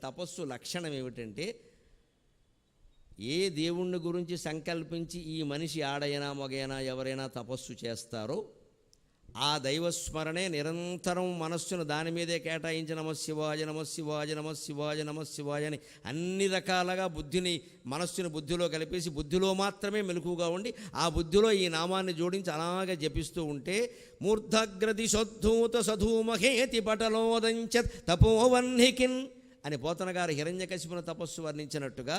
తపస్సు లక్షణం ఏమిటంటే, ఏ దేవుణ్ణి గురించి సంకల్పించి ఈ మనిషి ఆడైనా మగైనా ఎవరైనా తపస్సు చేస్తారో ఆ దైవస్మరణే నిరంతరం మనస్సును దాని మీదే కేటాయించి నమశివాయ నమశివాయ నమశివాయ నమశివాయ అని అన్ని రకాలుగా మనస్సుని బుద్ధిలో కలిపేసి బుద్ధిలో మాత్రమే మెలకుగా ఉండి ఆ బుద్ధిలో ఈ నామాన్ని జోడించి అలాగే జపిస్తూ ఉంటే మూర్ధగ్రది సోద్ధూత సధూమహేతి పటలోదంచత్ తపోవన్నికిన్ అని పోతన గారు హిరణ్యకశిపుని తపస్సు వర్ణించినట్టుగా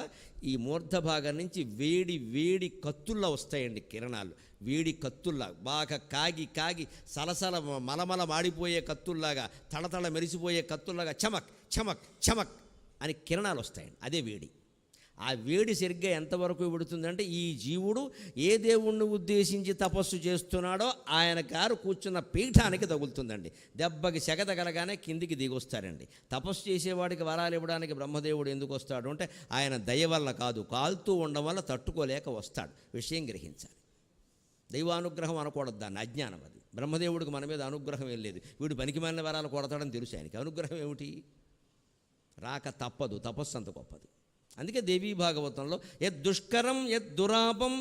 ఈ మూర్ధ భాగం నుంచి వేడి వేడి కత్తుల్లా వస్తాయండి కిరణాలు. వేడి కత్తుల్లా బాగా కాగి కాగి సలసల మలమల మాడిపోయే కత్తుల్లాగా తళతళ మెరిసిపోయే కత్తుల్లాగా చమక్ చమక్ చమక్ అని కిరణాలు వస్తాయండి. అదే వేడి. ఆ వేడి సరిగ్గా ఎంతవరకు విడుతుందంటే ఈ జీవుడు ఏ దేవుణ్ణి ఉద్దేశించి తపస్సు చేస్తున్నాడో ఆయన గారు కూర్చున్న పీఠానికి తగులుతుందండి. దెబ్బకి సెగ తగలగానే కిందికి దిగొస్తారండి. తపస్సు చేసేవాడికి వరాలు ఇవ్వడానికి బ్రహ్మదేవుడు ఎందుకు వస్తాడు అంటే ఆయన దయ వల్ల కాదు, కాలుతూ ఉండడం వల్ల తట్టుకోలేక వస్తాడు. విషయం గ్రహించాలి. దైవానుగ్రహం అనకూడదు, దాన్ని అజ్ఞానం. అది బ్రహ్మదేవుడికి మన మీద అనుగ్రహం ఏం లేదు. వీడు పనికిమాలిన వరాలు కొడతాడని తెలుసు ఆయనకి. అనుగ్రహం ఏమిటి? రాక తప్పదు. తపస్సు అంత గొప్పది. అందుకే దేవీ భాగవతంలో యద్దుష్కరం యద్దురాపం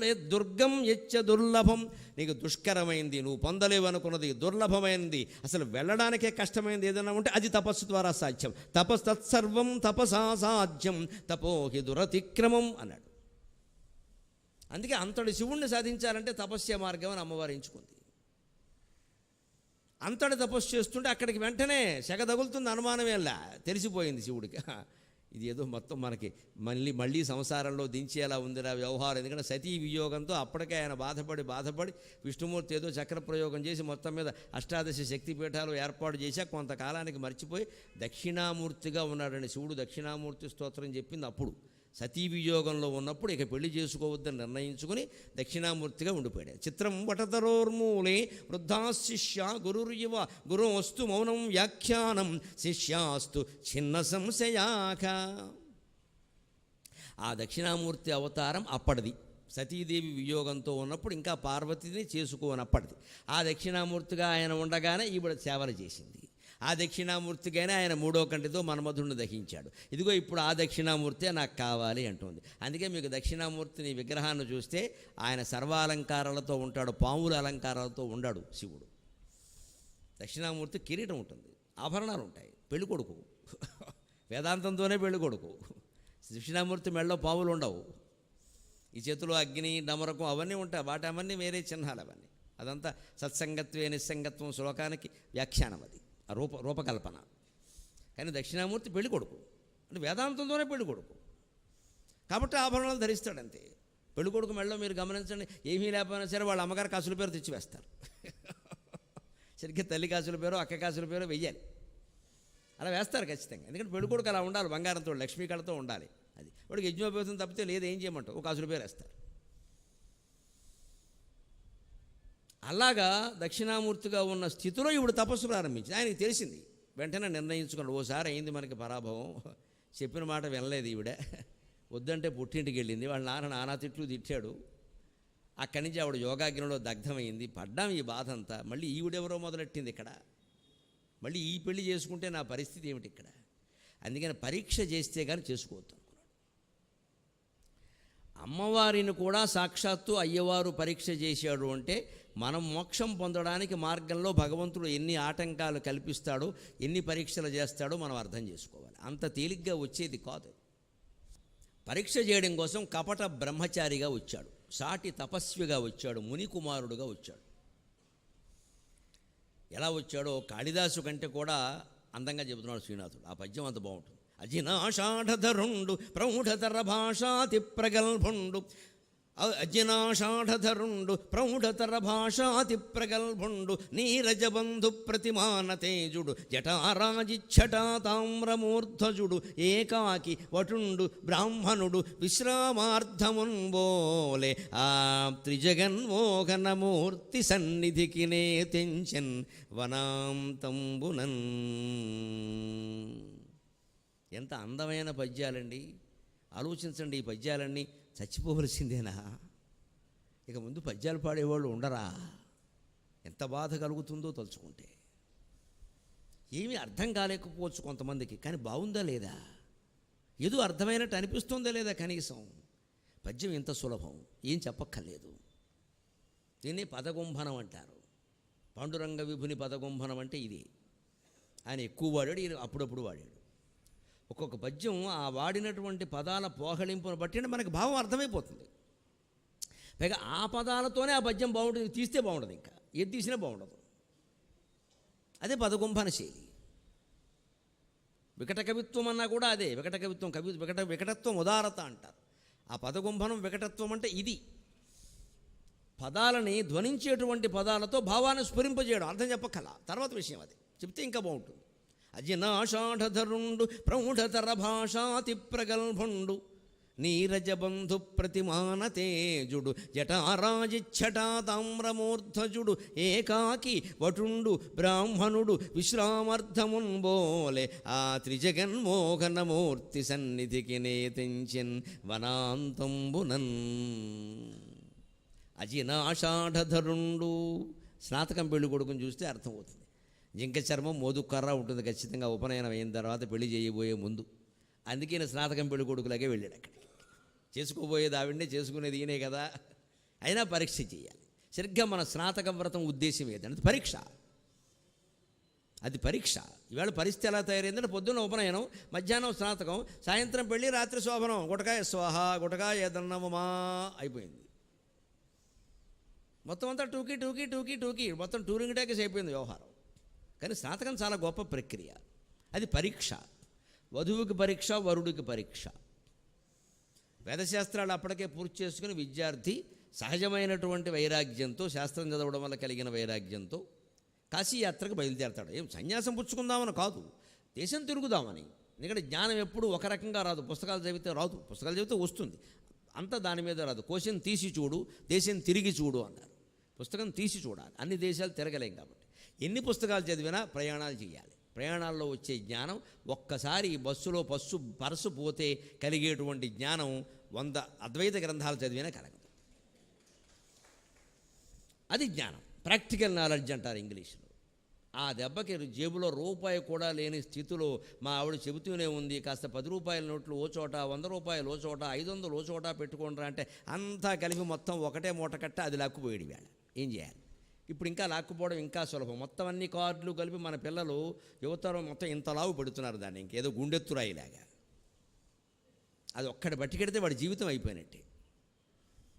యద్దుర్గం యచ్చ దుర్లభం, నీకు దుష్కరమైంది, నువ్వు పొందలేవనుకున్నది, దుర్లభమైనది, అసలు వెళ్ళడానికే కష్టమైంది ఏదైనా ఉంటే అది తపస్సు ద్వారా సాధ్యం. తపస్తత్సర్వం తపసా సాధ్యం తపోహి దురతిక్రమం అన్నాడు. అందుకే అంతటి శివుణ్ణి సాధించాలంటే తపస్య మార్గం అని అమ్మవారు ఎంచుకుంది. అంతటి తపస్సు చేస్తుంటే అక్కడికి వెంటనే సెగ తగులుతుంది, అనుమానమేలా తెలిసిపోయింది శివుడికి. ఇది ఏదో మొత్తం మనకి మళ్ళీ సంసారంలో దించేలా ఉందిరా వ్యవహారం. ఎందుకంటే సతీ వియోగంతో అప్పటికే ఆయన బాధపడి విష్ణుమూర్తి ఏదో చక్ర ప్రయోగం చేసి మొత్తం మీద అష్టాదశ శక్తిపీఠాలు ఏర్పాటు చేశాక కొంతకాలానికి మర్చిపోయి దక్షిణామూర్తిగా ఉన్నాడని శివుడు దక్షిణామూర్తి స్తోత్రం చెప్పింది అప్పుడు. సతీ వియోగంలో ఉన్నప్పుడు ఇక పెళ్లి చేసుకోవద్దని నిర్ణయించుకుని దక్షిణామూర్తిగా ఉండిపోయాడు. చిత్రం వటతరోర్మూలే వృద్ధాశిష్య గురుర్యువ గురోస్తు మౌనం వ్యాఖ్యానం శిష్యాస్తు చిన్న సంశయాక. ఆ దక్షిణామూర్తి అవతారం అప్పటిది. సతీదేవి వియోగంతో ఉన్నప్పుడు ఇంకా పార్వతిని చేసుకోనప్పటిది. ఆ దక్షిణామూర్తిగా ఆయన ఉండగానే ఈవిడ సేవలు చేసింది. ఆ దక్షిణామూర్తిగానే ఆయన మూడో కంటితో మన్మధుడిని దహించాడు. ఇదిగో ఇప్పుడు ఆ దక్షిణామూర్తే నాకు కావాలి అంటుంది. అందుకే మీకు దక్షిణామూర్తిని విగ్రహాన్ని చూస్తే ఆయన సర్వాలంకారాలతో ఉంటాడు, పాముల అలంకారాలతో ఉండాడు శివుడు. దక్షిణామూర్తి కిరీటం ఉంటుంది, ఆభరణాలు ఉంటాయి. పెళ్ళికొడుకు వేదాంతంతోనే పెళ్ళికొడుకు. దక్షిణామూర్తి మెళ్ళలో పాములు ఉండవు. ఈ చేతిలో అగ్ని డమరకం అవన్నీ ఉంటాయి. వాటి అవన్నీ వేరే చిహ్నాలు అవన్నీ. అదంతా సత్సంగత్వే నిస్సంగత్వం శ్లోకానికి వ్యాఖ్యానం. అది రూపకల్పన. కానీ దక్షిణామూర్తి పెళ్లి కొడుకు అంటే వేదాంతంతోనే పెళ్లి కొడుకు కాబట్టి ఆభరణాలు ధరిస్తాడంతే. పెళ్లి కొడుకు మెళ్ళలో మీరు గమనించండి, ఏమీ లేకపోయినా సరే వాళ్ళ అమ్మగారు కాసుల పేరు తెచ్చివేస్తారు. సరిగ్గా తల్లి కాసుల పేరు అక్క కాసుల పేరు వెయ్యాలి, అలా వేస్తారు ఖచ్చితంగా. ఎందుకంటే పెళ్లి కొడుకు అలా ఉండాలి, బంగారంతో లక్ష్మీ కళతో ఉండాలి. అది వాడికి యజ్ఞోపేతం తప్పితే లేదు, ఏం చేయమంటావు, ఒక కాసుల పేరు వేస్తారు. అలాగా దక్షిణామూర్తిగా ఉన్న స్థితిలో ఇప్పుడు తపస్సు ప్రారంభించింది. ఆయనకి తెలిసింది, వెంటనే నిర్ణయించుకున్నాడు. ఓసారి అయింది మనకి పరాభవం, చెప్పిన మాట వినలేదు ఈవిడ, వద్దంటే పుట్టింటికి వెళ్ళింది. వాళ్ళ నానా తిట్లు తిట్టాడు. అక్కడి నుంచి ఆవిడ యోగాగ్నిలో దగ్ధమైంది. పడ్డాం ఈ బాధ అంతా. మళ్ళీ ఈవిడెవరో మొదలెట్టింది ఇక్కడ, మళ్ళీ ఈ పెళ్లి చేసుకుంటే నా పరిస్థితి ఏమిటి ఇక్కడ. అందుకని పరీక్ష చేస్తే కానీ చేసుకోవద్దు. అమ్మవారిని కూడా సాక్షాత్తు అయ్యవారు పరీక్ష చేశాడు అంటే మనం మోక్షం పొందడానికి మార్గంలో భగవంతుడు ఎన్ని ఆటంకాలు కల్పిస్తాడో, ఎన్ని పరీక్షలు చేస్తాడో మనం అర్థం చేసుకోవాలి. అంత తేలిగ్గా వచ్చేది కాదు. పరీక్ష చేయడం కోసం కపట బ్రహ్మచారిగా వచ్చాడు, సాటి తపస్విగా వచ్చాడు, మునికుమారుడుగా వచ్చాడు. ఎలా వచ్చాడో కాళిదాసు కంటే కూడా అందంగా చెబుతున్నాడు శ్రీనాథుడు. ఆ పద్యం అంత బాగుంటుంది. అజినాషాఢధరుండు ప్రౌఢతర భాషాతి ప్రగల్భుండు, అజినాషాఢధరుండు ప్రౌఢతర భాషాతి ప్రగల్భుండు, నీరజబంధు ప్రతిమాన తేజుడు, జటారాజిచ్చటా తామ్రమూర్ధజుడు, ఏకాకి వటుండు బ్రాహ్మణుడు, విశ్రామార్థమున్బోలే ఆ త్రిజగన్మోహనమూర్తి సన్నిధికి నే తెంచెన్ వనాంతంబునన్. ఎంత అందమైన పద్యాలండి. ఆలోచించండి, ఈ పద్యాలన్నీ చచ్చిపోవలసిందేనా? ఇక ముందు పద్యాలు పాడేవాళ్ళు ఉండరా? ఎంత బాధ కలుగుతుందో తలుచుకుంటే. ఏమీ అర్థం కాలేకపోవచ్చు కొంతమందికి, కానీ బాగుందా లేదా? ఏదో అర్థమైనట్టు అనిపిస్తుందా లేదా కనీసం? పద్యం ఇంత సులభం, ఏం చెప్పక్కర్లేదు. దీన్ని పదగుంభనం అంటారు. పాండురంగ విభుని పదగుంభనం అంటే ఇది. ఆయన ఎక్కువ వాడాడు, ఈయన అప్పుడప్పుడు వాడాడు. ఒక్కొక్క పద్యం ఆ వాడినటువంటి పదాల పోహళింపును బట్టి మనకు భావం అర్థమైపోతుంది. పైగా ఆ పదాలతోనే ఆ పద్యం బాగుంటుంది, తీస్తే బాగుండదు, ఇంకా ఏది తీసినా బాగుండదు. అదే పదగుంభన శైలి. వికట కవిత్వం అన్నా కూడా అదే. వికట కవిత్వం, వికటత్వం ఉదారత అంటారు. ఆ పదగుంభనం వికటత్వం అంటే ఇది. పదాలని ధ్వనించేటువంటి పదాలతో భావాన్ని స్ఫురింపజేయడం, అర్థం చెప్పకల తర్వాత విషయం, అది చెప్తే ఇంకా బాగుంటుంది. అజినాషాఢధరుండు ప్రౌఢతర భాషాతి ప్రగల్భుండు నీరజబంధు ప్రతిమాన తేజుడు జటారాజిచ్చటా తామ్రమూర్ధజుడు ఏకాకి వటుండు బ్రాహ్మణుడు విశ్రామర్థమున్బోలే ఆ త్రిజగన్మోహనమూర్తి సన్నిధికి నేతించెన్ వనాంతంబునన్. అజినాషాఢధరుండు, స్నాతకం పెళ్లి కొడుకుని చూస్తే అర్థమవుతుంది. జింక చర్మం మోదుకర్ర ఉంటుంది ఖచ్చితంగా ఉపనయనం అయిన తర్వాత, పెళ్లి చేయబోయే ముందు. అందుకే ఈయన స్నాతకం పెళ్లి కొడుకులాగే వెళ్ళాడు అక్కడికి. చేసుకోబోయేది ఆవిడనే, చేసుకునేది ఈయనే కదా. అయినా పరీక్ష చేయాలి. సరిగ్గా మన స్నాతక వ్రతం ఉద్దేశం ఏదంటే పరీక్ష. అది పరీక్ష. ఈవేళ పరిస్థితి ఎలా తయారైందంటే పొద్దున్న ఉపనయనం, మధ్యాహ్నం స్నాతకం, సాయంత్రం పెళ్ళి, రాత్రి శోభనం. గుటకాయ స్వాహ, గుటకాయ ఏదన్నమా అయిపోయింది. మొత్తం అంతా టూకీ టూకీ టూకీ టూకీ, మొత్తం టూరింగ్ టాకీస్ అయిపోయింది వ్యవహారం. కానీ స్నాతకం చాలా గొప్ప ప్రక్రియ. అది పరీక్ష. వధువుకి పరీక్ష, వరుడికి పరీక్ష. వేదశాస్త్రాలు అప్పటికే పూర్తి చేసుకుని విద్యార్థి సహజమైనటువంటి వైరాగ్యంతో, శాస్త్రం చదవడం వల్ల కలిగిన వైరాగ్యంతో కాశీయాత్రకు బయలుదేరతాడు. ఏం సన్యాసం పుచ్చుకుందామని కాదు, దేశం తిరుగుదామని. ఎందుకంటే జ్ఞానం ఎప్పుడు ఒక రకంగా రాదు. పుస్తకాలు చదివితే రాదు, పుస్తకాలు చదివితే వస్తుంది, అంతా దాని మీద రాదు. కోశం తీసి చూడు, దేశం తిరిగి చూడు అన్నారు. పుస్తకం తీసి చూడాలి, అన్ని దేశాలు తిరగలేం కాబట్టి. ఎన్ని పుస్తకాలు చదివినా ప్రయాణాలు చేయాలి. ప్రయాణాల్లో వచ్చే జ్ఞానం ఒక్కసారి బస్సులో పర్సు పోతే కలిగేటువంటి జ్ఞానం 100 అద్వైత గ్రంథాలు చదివినా కలగదు. అది జ్ఞానం, ప్రాక్టికల్ నాలెడ్జ్ అంటారు ఇంగ్లీష్లో. ఆ దెబ్బకి జేబులో రూపాయి కూడా లేని స్థితిలో మా ఆవిడ చెబుతూనే ఉంది, కాస్త 10 రూపాయల నోట్లు ఓ చోట, 100 రూపాయలు ఓ చోట, 500 ఓ చోట పెట్టుకుంటారా అంటే అంతా కలిపి మొత్తం ఒకటే మూట కట్ట అది లాక్కుపోయాడు. వేళ ఏం చేయాలి? ఇప్పుడు ఇంకా లాక్కుపోవడం ఇంకా సులభం. మొత్తం అన్ని కార్డులు కలిపి మన పిల్లలు యువతరం మొత్తం ఇంత లావు పెడుతున్నారు దాన్ని, ఇంకేదో గుండెత్తురాయిలాగా. అది ఒక్కడి బట్టికెడితే వాడి జీవితం అయిపోయినట్టే.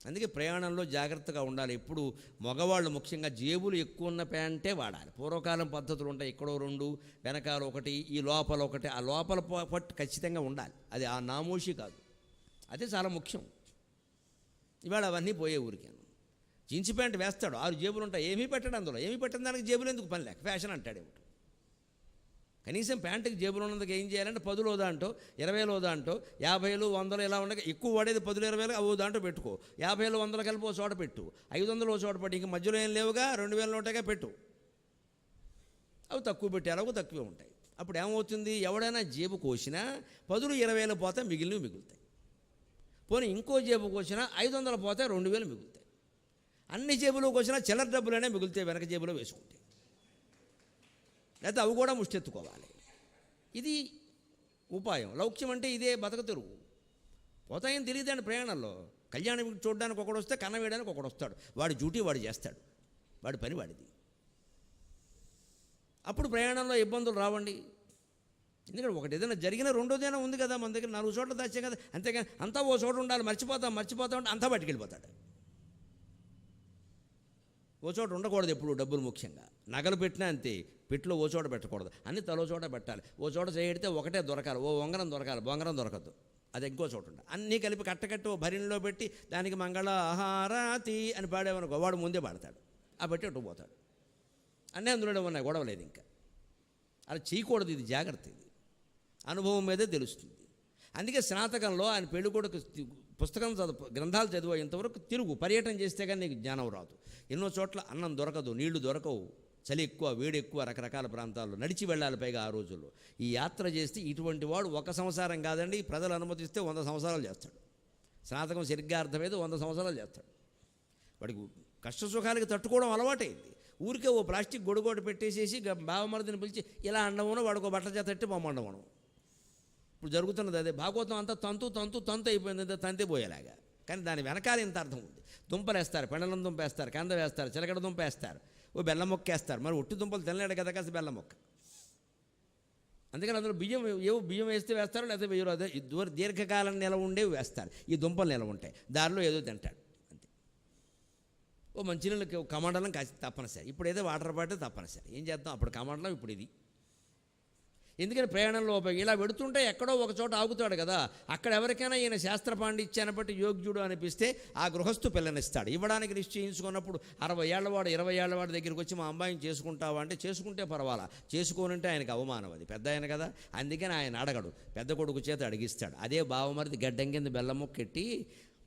అందుకే ప్రయాణంలో జాగ్రత్తగా ఉండాలి. ఎప్పుడు మగవాళ్ళు ముఖ్యంగా జేబులు ఎక్కువ ఉన్న ప్యాంటే వాడాలి. పూర్వకాలం పద్ధతులు ఉంటాయి, ఎక్కడో 2, వెనకాల 1, ఈ లోపల 1. ఆ లోపల పట్టు ఖచ్చితంగా ఉండాలి. అది ఆ నామోషి కాదు, అదే చాలా ముఖ్యం. ఇవాళ అవన్నీ పోయే ఊరికాను. జీన్స్ ప్యాంట్ వేస్తాడు, 6 జేబులు ఉంటాయి, ఏమీ పెట్టాడు అందులో. ఏమీ పెట్టిన దానికి జేబులు ఎందుకు పని లేక, ఫ్యాషన్ అంటాడు ఏమిటి. కనీసం ప్యాంటుకి జేబులు ఉన్నందుకు ఏం చేయాలంటే 10లో దాంట్లో, 20లో దాంట్లో, 50, 100 ఇలా ఉండగా ఎక్కువ వాడేది 10, 20 అవో దాంట్లో పెట్టుకో. 50, 100 కలిపి ఓ చోట పెట్టు, 500 ఓ చోట పెట్టి, ఇంక మధ్యలో ఏం లేవుగా, 2000 నోటగా పెట్టు. అవి తక్కువ పెట్టారు, అవి తక్కువే ఉంటాయి. అప్పుడు ఏమవుతుంది, ఎవడైనా జేబు కోసినా 10, 20 పోతే మిగిలినవి మిగులుతాయి. పోనీ ఇంకో జేబు కోసినా 500 పోతే 2000 మిగులుతాయి. అన్ని జేబులోకి వచ్చినా చిల్లర డబ్బులనే మిగులుతాయి వెనక జేబులో వేసుకుంటే. లేకపోతే అవి కూడా ముష్టెత్తుకోవాలి. ఇది ఉపాయం. లౌక్యం అంటే ఇదే బతక తెరువు. పోతాయని తెలియదండి ప్రయాణంలో. కళ్యాణం చూడడానికి ఒకడు వస్తే, కన్న వేయడానికి ఒకడు వస్తాడు. వాడి డ్యూటీ వాడు చేస్తాడు, వాడి పని వాడిది. అప్పుడు ప్రయాణంలో ఇబ్బందులు రావండి. ఎందుకంటే ఒకటి ఏదైనా జరిగినా రెండోదైనా ఉంది కదా మన దగ్గర, 4 చోట్ల దాచాం కదా. అంతేగాని అంతా ఓ చోట ఉండాలి, మర్చిపోతాం అంటే అంతా పట్టుకెళ్ళిపోతాడు. ఓ చోట ఉండకూడదు ఎప్పుడు. డబ్బులు ముఖ్యంగా నగలు పెట్టినా అంతే, పెట్టులో ఓ చోట పెట్టకూడదు, అన్ని తలో చోట పెట్టాలి. ఓ చోట చేయడితే ఒకటే దొరకాలి, ఓ ఉంగరం దొరకాలి, బొంగరం దొరకద్దు, అది ఇంకో చోట ఉండాలి. అన్నీ కలిపి కట్టకట్టి ఓ భరిణిలో పెట్టి దానికి మంగళహారతి అని పాడేవనుకో, వాడు ముందే పాడతాడు, ఆ పెట్టి అటు పోతాడు. అన్నీ అందులోనే ఉన్నాయి, గొడవలేదు ఇంకా. అలా చేయకూడదు, ఇది జాగ్రత్త. ఇది అనుభవం మీదే తెలుస్తుంది. అందుకే స్నాతకంలో ఆయన పెళ్ళికొడుకు పుస్తకం గ్రంథాలు చదివా ఇంతవరకు తిరుగు, పర్యటన చేస్తే కానీ నీకు జ్ఞానం రాదు. ఎన్నో చోట్ల అన్నం దొరకదు, నీళ్లు దొరకవు, చలి ఎక్కువ, వేడి ఎక్కువ, రకరకాల ప్రాంతాల్లో నడిచి వెళ్ళాలి. పైగా ఆ రోజుల్లో ఈ యాత్ర చేస్తే ఇటువంటి వాడు 1 సంవత్సరం కాదండి, ప్రజలు అనుమతిస్తే 100 సంవత్సరాలు చేస్తాడు. స్నాతకం సరిగ్గా అర్థమైతే 100 సంవత్సరాలు చేస్తాడు. వాడికి కష్ట సుఖాలకి తట్టుకోవడం అలవాటైంది. ఊరికే ఓ ప్లాస్టిక్ గొడుగోడు పెట్టేసేసి బావమరిదిని పిలిచి ఇలా అండమను, వాడికి బట్టల చేత తట్టి బొమ్మండమను. ఇప్పుడు జరుగుతున్నది అదే. భాగవతం అంతా తంతు అయిపోయింది, అంతా తంతే పోయేలాగా. కానీ దాని వెనకాల ఇంత అర్థం ఉంది. దుంపలు వేస్తారు, పెండలం దుంప వేస్తారు, కంద వేస్తారు, చిలకడ దుంప వేస్తారు, ఓ బెల్లం మొక్క వేస్తారు. మరి ఒట్టి దుంపలు తినలేడు కదా కాస్త బెల్లం మొక్క. అందుకని అందులో బియ్యం వేస్తే వేస్తారు, లేకపోతే వేయరు. అదే దీర్ఘకాలం నిలవ ఉండేవి వేస్తారు. ఈ దుంపలు నిలవ ఉంటాయి, దారిలో ఏదో తింటాడు అంతే. ఓ మంచినీళ్ళకి కమండలం కాసి తప్పనిసరి. ఇప్పుడు ఏదో వాటర్ బాటిల్ తప్పనిసరి. ఏం చేద్దాం, అప్పుడు కమండలం, ఇప్పుడు ఇది. ఎందుకని ప్రయాణంలో ఇలా పెడుతుంటే ఎక్కడో ఒక చోట ఆగుతాడు కదా, అక్కడ ఎవరికైనా ఈయన శాస్త్ర పాండిత్యాన్ని బట్టి యోగ్యుడు అనిపిస్తే ఆ గృహస్థు పిల్లనిస్తాడు. ఇవ్వడానికి నిశ్చయించుకున్నప్పుడు 60 ఏళ్లవాడు 20 ఏళ్లవాడి దగ్గరికి వచ్చి మా అమ్మాయిని చేసుకుంటావా అంటే చేసుకుంటే పర్వాలా, చేసుకోనంటే ఆయనకు అవమానం, అది పెద్ద ఆయన కదా. అందుకని ఆయన అడగడు, పెద్ద కొడుకు చేత అడిగిస్తాడు. అదే బావమరిది గడ్డం కింద బెల్లం మొక్కెట్టి,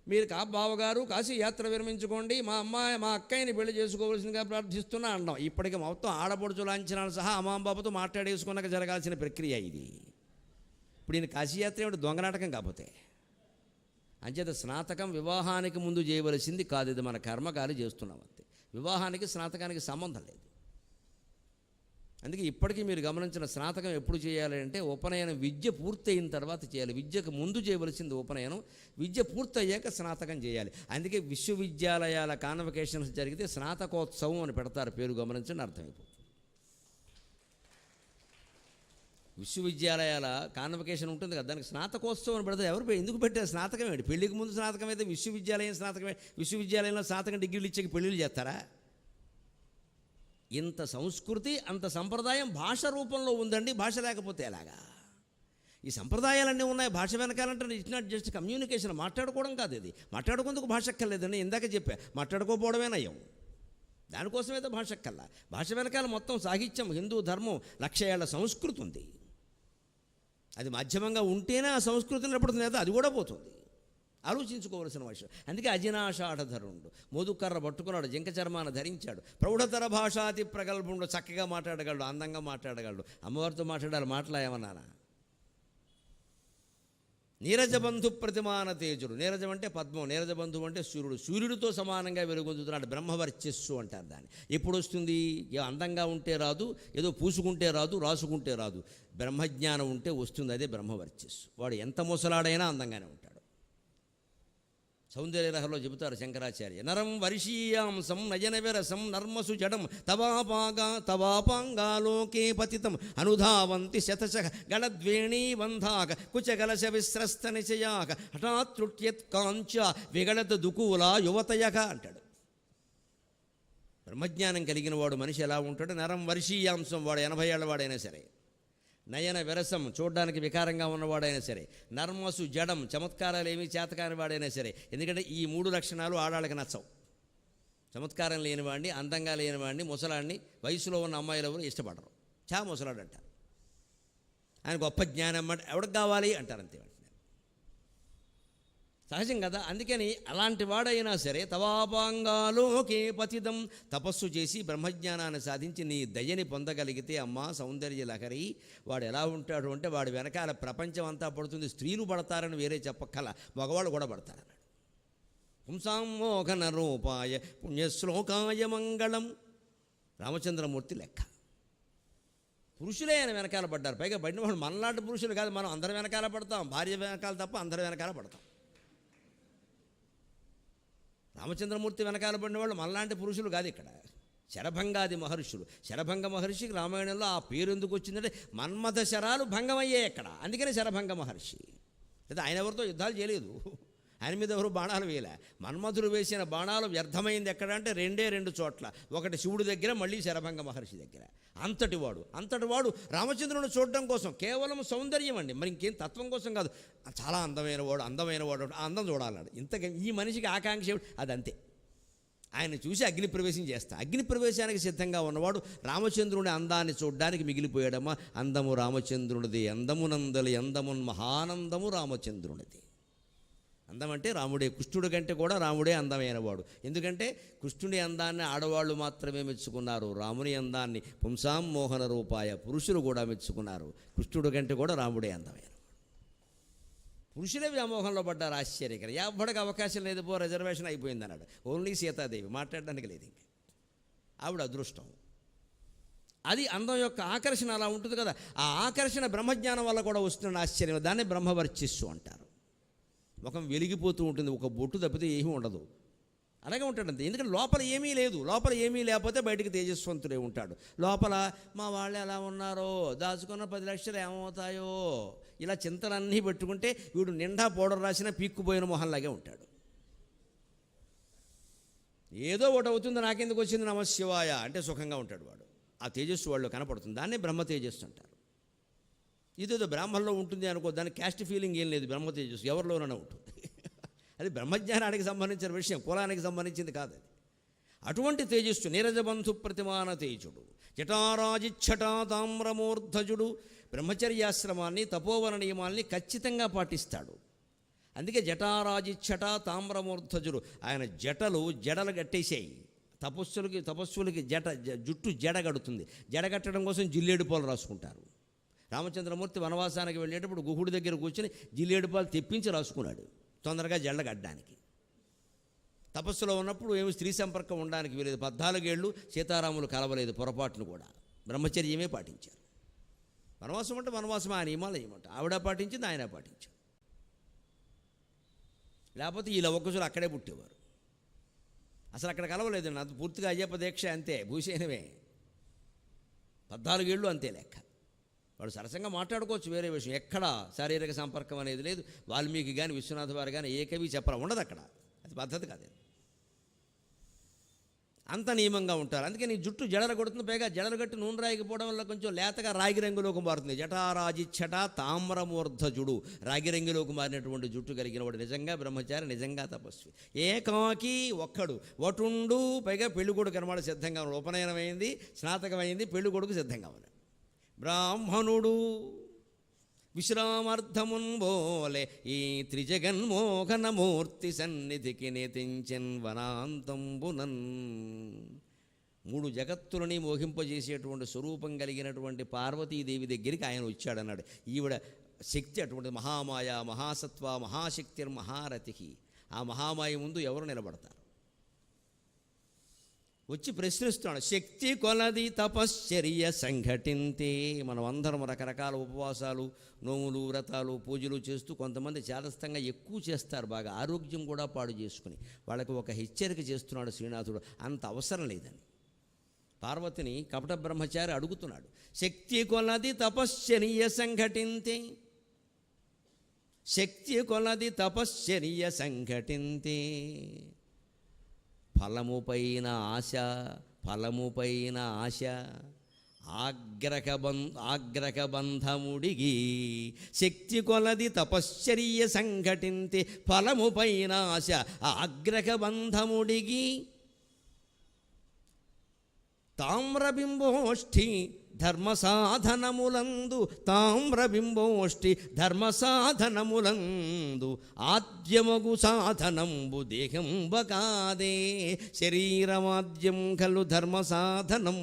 మీరు బావగారు కాశీ యాత్ర విరమించుకోండి, మా అక్కయ్యని పెళ్లి చేసుకోవాల్సిందిగా ప్రార్థిస్తున్నా అన్నాం. ఇప్పటికి మొత్తం ఆడపడుచు లాంఛనాలు సహా అమ్మాబాబుతో మాట్లాడేసుకున్నాక జరగాల్సిన ప్రక్రియ ఇది. ఇప్పుడు ఈయన కాశీయాత్ర ఏమిటి, దొంగనాటకం కాకపోతే. అంచేత స్నాతకం వివాహానికి ముందు చేయవలసింది కాదు, ఇది మన కర్మకాలి చేస్తున్నాం అంతే. వివాహానికి స్నాతకానికి సంబంధం లేదు. అందుకే ఇప్పటికీ మీరు గమనించిన స్నాతకం ఎప్పుడు చేయాలి అంటే ఉపనయనం విద్య పూర్తయిన తర్వాత చేయాలి. విద్యకు ముందు చేయవలసింది ఉపనయనం, విద్య పూర్తయ్యాక స్నాతకం చేయాలి. అందుకే విశ్వవిద్యాలయాల కాన్వకేషన్స్ జరిగితే స్నాతకోత్సవం అని పెడతారు, పేరు గమనించండి, అర్థమైపోతుంది. విశ్వవిద్యాలయాల కాన్వకేషన్ ఉంటుంది కదా, దానికి స్నాతకోత్సవం అని పెడతారు. ఎవరు ఎందుకు పెట్టారు? స్నాతకం ఏంటి? పెళ్లికి ముందు స్నాతకం అయితే విశ్వవిద్యాలయం స్నాతకమే. విశ్వవిద్యాలయంలో స్నాతకం డిగ్రీలు ఇచ్చాక పెళ్ళిళ్ళు చేస్తారా? ఇంత సంస్కృతి అంత సంప్రదాయం భాష రూపంలో ఉందండి. భాష లేకపోతే ఎలాగా? ఈ సంప్రదాయాలన్నీ ఉన్నాయి. భాష వెనకాలంటే ఇట్స్ నాట్ జస్ట్ కమ్యూనికేషన్, మాట్లాడుకోవడం కాదు. ఇది మాట్లాడుకుందుకు భాష అక్కర్లేదండి, ఇందాక చెప్పా, మాట్లాడుకోపోవడమే నయం. దానికోసమైతే భాష అక్కర్లా. భాష వెనకాల మొత్తం సాహిత్యం, హిందూ ధర్మం, 1,00,000 ఏళ్ల సంస్కృతి ఉంది. అది మాధ్యమంగా ఉంటేనే ఆ సంస్కృతి నిలబడుతుంది, లేదా అది కూడా పోతుంది. ఆలోచించుకోవలసిన విషయం. అందుకే అజినాషాఢధరుడు మోదుకర్ర పట్టుకున్నాడు, జింక చర్మాన్ని ధరించాడు, ప్రౌఢతర భాషాతి ప్రగల్భుడు, చక్కగా మాట్లాడగలడు, అందంగా మాట్లాడగలడు. అమ్మవారితో మాట్లాడాలి, మాటలా ఏమన్నానా? నీరజబంధు ప్రతిమాన తేజుడు. నీరజం అంటే పద్మం, నీరజబంధువు అంటే సూర్యుడు. సూర్యుడితో సమానంగా వెలుగొందుతున్నాడు. బ్రహ్మవర్చస్సు అంటారు దాన్ని. ఎప్పుడు వస్తుంది? అందంగా ఉంటే రాదు, ఏదో పూసుకుంటే రాదు, రాసుకుంటే రాదు. బ్రహ్మజ్ఞానం ఉంటే వస్తుంది, అదే బ్రహ్మవర్చస్సు. వాడు ఎంత ముసలాడైనా అందంగానే ఉంటాడు. సౌందర్యలహరిలో చెబుతారు శంకరాచార్య, నరం వర్షీయాంసం నయన విరసం నర్మసు జడం తవాపాంగాలోకే పతితం అనుధావంతి శతశః గళద్వేణీ వంధాక కుచగలశ విస్రస్త నిశయాక హఠాత్రుట్యత్ కాంచ విగళత దుకూల యువతయక అంటాడు. బ్రహ్మజ్ఞానం కలిగిన వాడు మనిషి ఎలా ఉంటాడు? నరం వర్షీయాంసం, వాడు 80 ఏళ్ల వాడైనా సరే, నయన విరసం, చూడడానికి వికారంగా ఉన్నవాడైనా సరే, నర్మసు జడం, చమత్కారాలు ఏమీ చేతకాని వాడైనా సరే. ఎందుకంటే ఈ 3 లక్షణాలు ఆడాళ్ళకి నచ్చవు. చమత్కారం లేనివాడిని, అందంగా లేనివాడిని, ముసలాడిని, వయసులో ఉన్న అమ్మాయిలు ఎవరు ఇష్టపడరు. ముసలాడు అంటారు. ఆయన గొప్ప జ్ఞానం ఎవరికి కావాలి అంటారు, అంతే. సహజం కదా. అందుకని అలాంటి వాడైనా సరే తవాపాంగాలోకే పతితం, తపస్సు చేసి బ్రహ్మజ్ఞానాన్ని సాధించి నీ దయని పొందగలిగితే అమ్మా సౌందర్య లహరి, వాడు ఎలా ఉంటాడు అంటే వాడు వెనకాల ప్రపంచం అంతా పడుతుంది. స్త్రీలు పడతారని వేరే చెప్పక్కల, మగవాళ్ళు కూడా పడతారన్నాడు. పుంసామోహన రూపాయ పుణ్యశ్లోకాయ మంగళం. రామచంద్రమూర్తి లెక్క. పురుషులే ఆయన వెనకాల పడ్డారు. పైగా పడిన వాళ్ళు మనలాంటి పురుషులు కాదు, మనం అందరి వెనకాల పడతాం. భార్య వెనకాల తప్ప అందరి వెనకాల పడతాం. రామచంద్రమూర్తి వెనకాల పడిన వాళ్ళు మనలాంటి పురుషులు కాదు. ఇక్కడ శరభంగాది మహర్షులు. శరభంగ మహర్షికి రామాయణంలో ఆ పేరు ఎందుకు వచ్చిందంటే మన్మథ శరాలు భంగమయ్యాయి అక్కడ, అందుకని శరభంగ మహర్షి. లేదా ఆయన ఎవరితో యుద్ధాలు చేయలేదు, ఆయన మీద ఎవరు బాణాలు వేయలే. మన్మధుడు వేసిన బాణాలు వ్యర్థమైంది ఎక్కడ అంటే 2 చోట్ల. ఒకటి శివుడి దగ్గర, మళ్ళీ శరభంగ మహర్షి దగ్గర. అంతటి వాడు రామచంద్రుని చూడడం కోసం, కేవలం సౌందర్యం అండి, మరి ఇంకేం తత్వం కోసం కాదు. చాలా అందమైన వాడు ఆ అందం చూడాలన్నాడు. ఇంతగా ఈ మనిషికి ఆకాంక్ష అదంతే. ఆయన చూసి అగ్ని ప్రవేశం చేస్తా. అగ్ని ప్రవేశానికి సిద్ధంగా ఉన్నవాడు రామచంద్రుని అందాన్ని చూడడానికి మిగిలిపోయాడమ్మా. అందము రామచంద్రునిది, అందమునందలి అందమున్ మహానందము రామచంద్రునిది. అందం అంటే రాముడే. కృష్ణుడి కంటే కూడా రాముడే అందమైనవాడు. ఎందుకంటే కృష్ణుడి అందాన్ని ఆడవాళ్ళు మాత్రమే మెచ్చుకున్నారు, రాముని అందాన్ని పుంసాం మోహన రూపాయ పురుషులు కూడా మెచ్చుకున్నారు. కృష్ణుడి కంటే కూడా రాముడే అందమైనవాడు. పురుషులే వ్యామోహంలో పడ్డారు. ఆశ్చర్యకరం. ఎవ్వడికి అవకాశం లేదు, రిజర్వేషన్ అయిపోయింది అన్నాడు. ఓన్లీ సీతాదేవి మాట్లాడడానికి లేదు. ఇంకా ఆవిడ అదృష్టం. అది అందం యొక్క ఆకర్షణ అలా ఉంటుంది కదా. ఆ ఆకర్షణ బ్రహ్మజ్ఞానం వల్ల కూడా వస్తున్న ఆశ్చర్యం, దాన్ని బ్రహ్మవర్చస్సు అంటారు. ముఖం వెలిగిపోతూ ఉంటుంది, ఒక బొట్టు తప్పితే ఏమీ ఉండదు, అలాగే ఉంటాడు అంతే. ఎందుకంటే లోపల ఏమీ లేదు, లోపల ఏమీ లేకపోతే బయటికి తేజస్వంతుడే ఉంటాడు. లోపల మా వాళ్ళు ఎలా ఉన్నారో, దాచుకున్న 10 లక్షలు ఏమవుతాయో, ఇలా చింతలన్నీ పెట్టుకుంటే వీడు నిండా పౌడర్ రాసిన పీక్కుపోయిన మొహంలాగే ఉంటాడు. ఏదో ఒకటి అవుతుంది, నాకెందుకు వచ్చింది నమశివాయ అంటే సుఖంగా ఉంటాడు వాడు. ఆ తేజస్సు వాళ్ళు కనపడుతుంది, దాన్నే బ్రహ్మ తేజస్సు అంటారు. ఇదేదో బ్రాహ్మణంలో ఉంటుంది అనుకో, దానికి క్యాస్ట్ ఫీలింగ్ ఏం లేదు, బ్రహ్మ తేజస్సు ఎవరిలోనైనా ఉంటుంది. అది బ్రహ్మజ్ఞానానికి సంబంధించిన విషయం, కులానికి సంబంధించింది కాదు అది. అటువంటి తేజస్సు నీరజబంధు ప్రతిమాన తేజుడు, జటారాజిచ్చటా తామ్రమూర్ధజుడు, బ్రహ్మచర్యాశ్రమాన్ని తపోవన నియమాల్ని ఖచ్చితంగా పాటిస్తాడు. అందుకే జటారాజిచ్చట తామ్రమూర్ధజుడు, ఆయన జడలు కట్టేసాయి. తపస్సులకి జుట్టు జడ కడుతుంది. జడ కట్టడం కోసం జిల్లేడు పాలు రాసుకుంటారు. రామచంద్రమూర్తి వనవాసానికి వెళ్ళేటప్పుడు గుహుడి దగ్గర కూర్చొని జిల్లేడు పాలు తెప్పించి రాసుకున్నాడు, తొందరగా జడ కట్టడానికి. తపస్సులో ఉన్నప్పుడు ఏమి స్త్రీ సంపర్కం ఉండడానికి వీలేదు. 14 ఏళ్ళు సీతారాములు కలవలేదు పొరపాటును కూడా, బ్రహ్మచర్యమే పాటించారు. వనవాసం అంటే వనవాసం, ఆ నియమాలు ఏమంట ఆవిడ పాటించింది, ఆయన పాటించారు. లేకపోతే ఈ లవకుశులు అక్కడే పుట్టేవారు, అసలు అక్కడ కలవలేదు. నాకు పూర్తిగా అయ్యప్ప దీక్ష అంతే, భూషేనమే 14 ఏళ్ళు అంతే లెక్క. వాడు సరసంగా మాట్లాడుకోవచ్చు, వేరే విషయం. ఎక్కడా శారీరక సంపర్కం అనేది లేదు. వాల్మీకి కానీ విశ్వనాథ వారు కానీ ఏ కవి చెప్పరా, ఉండదు అక్కడ, అది పద్ధతి కాదు. అంత నియమంగా ఉంటారు. అందుకే నీ జుట్టు జడలు కొడుతుంది, పైగా జడలు కట్టి నూనె రాయిపోవడం వల్ల కొంచెం లేతగా రాగి రంగులోకి మారుతుంది. జటారాజిచ్చట తామ్రమూర్ధజుడు, రాగి రంగులోకి మారినటువంటి జుట్టు కలిగిన వాడు నిజంగా బ్రహ్మచారి, నిజంగా తపస్వి. ఏకాకి ఒక్కడు వటుండు, పైగా పెళ్లి కొడుకు అనమాట సిద్ధంగా ఉన్నాడు. ఉపనయనమైంది, స్నాతకమైంది, పెళ్లి కొడుకు సిద్ధంగా ఉన్నాడు. బ్రాహ్మణుడు విశ్రామార్థమున్ బోలే ఈ త్రిజగన్మోహనమూర్తి సన్నిధికి నెతించెన్ వనాంతంబునన్. 3 జగత్తులని మోహింపజేసేటువంటి స్వరూపం కలిగినటువంటి పార్వతీదేవి దగ్గరికి ఆయన వచ్చాడన్నాడు. ఈవిడ శక్తి అటువంటి మహామాయ, మహాసత్వ, మహాశక్తిర్ మహారథి. ఆ మహామాయ ముందు ఎవరు నిలబడతారు? వచ్చి ప్రశ్నిస్తున్నాడు. శక్తి కొలది తపశ్చర్య సంఘటింతే. మనం అందరం రకరకాల ఉపవాసాలు, నోములు, వ్రతాలు, పూజలు చేస్తూ కొంతమంది చేదస్తంగా ఎక్కువ చేస్తారు, బాగా ఆరోగ్యం కూడా పాడు చేసుకుని. వాళ్ళకి ఒక హెచ్చరిక చేస్తున్నాడు శ్రీనాథుడు, అంత అవసరం లేదని. పార్వతిని కపట బ్రహ్మచారి అడుగుతున్నాడు, శక్తి కొలది తపశ్చర్య సంఘటింతే, శక్తి కొలది తపశ్చర్య సంఘటింతే. ఫలముపైన ఆశ ఆగ్రహబంధముడిగి, శక్తి కొలది తపశ్చర్య సంఘటింతే. ఫలముపైన ఆశ ఆగ్రహబంధముడిగి, తామ్రబింబోష్ఠి ధర్మసాధనములందు, తామ్రబింబోష్ఠి ధర్మసాధనములందు, ఆద్యమగు సాధనంబు దేహంబకాదే, శరీరమాద్యం ఖలు ధర్మసాధనం